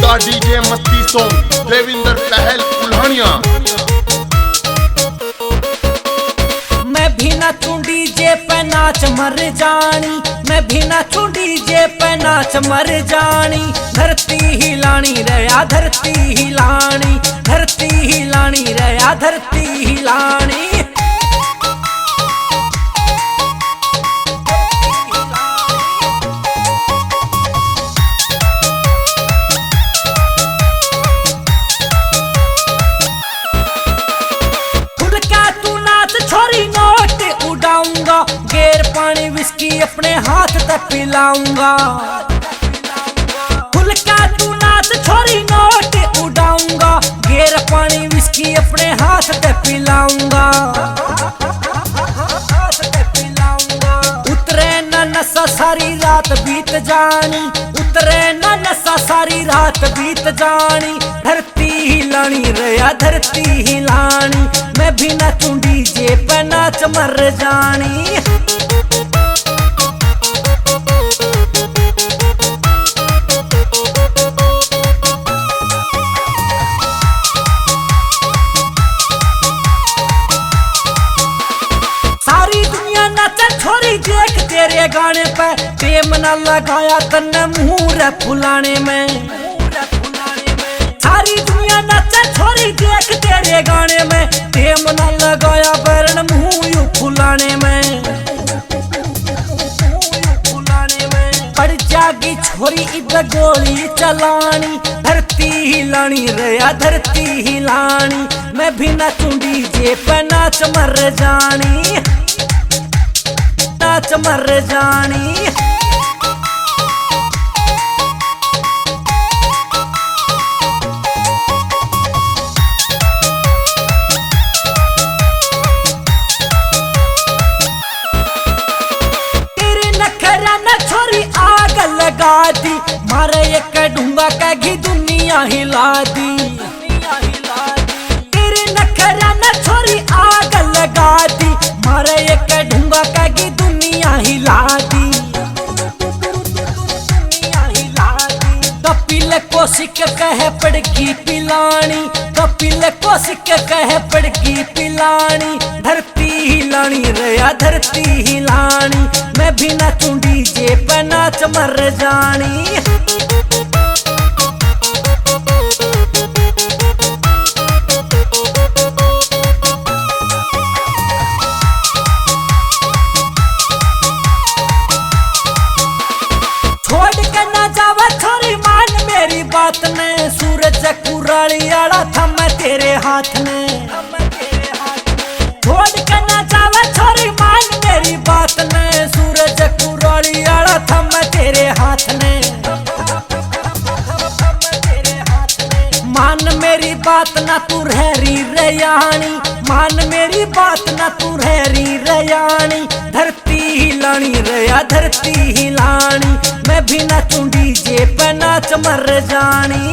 The DJ मस्ती song Devinder पहल उल्हानिया। मैं भी नाचूं डीजे पे नाच मर जानी, मैं भी नाचूं डीजे पे नाच मर जानी। धरती हिलानी रया धरती हिलानी, धरती हिलानी रया धरती हिलानी। छोरी नोट उड़ाऊंगा, गेर पानी विस्की अपने हाथ तक पिलाऊंगा। खुल का तू नाच छोरी नोट उड़ाऊंगा, गेर पानी विस्की अपने हाथ तक पिलाऊंगा। उतरे न नशा सारी रात बीत जानी, उतरे न नशा सारी रात बीत जानी। धरती हिलानी रया धरती हिलानी, मैं भी नाचूं डीजे पे नाच मर जानी। सारी दुनिया नाचे छोरी देख तेरे गाने पे, प्रेम न लगाया तन्ने मुंह फुलाने में। सारी दुनिया नाचे छोरी देख तेरे गाने में, प्रेम न लगाया बरन मुंह फुलाने में। पड़ जागी छोरी इधर गोली चलानी, धरती हिलानी रया धरती हिलानी। मैं भी नाचूं डीजे पे नाच मर जानी, नाच मर जानी। आग लगा दी मारे एक ढूंगा कही दुनिया हिला दी। तेरे नखरा न छोरी आग लगा दी, मारे एक ढूंगा कही दुनिया हिला दी। कपिल को सिक कह पड़गी पिलानी, कपिल को सिक कह पड़गी पिलानी। धरती हिलानी रया धरती हिलानी, मैं भी नाचूं डीजे पे नाच मर जानी। छोड़ के ना जावा छोरी मान मेरी बात ने, सूरज कुराली आला था मैं तेरे हाथ ने। छोड़ के ना जावा छोरी मान मेरी बात ने, सूरज कुराली आला था मैं तेरे हाथ ने। मान मेरी बात ना तू रहरी रयानी, मान मेरी बात ना तू रहरी रयानी। धरती हिलानी रया धरती हिलानी, मैं भी नाचूं डीजे पे नाच मर जानी।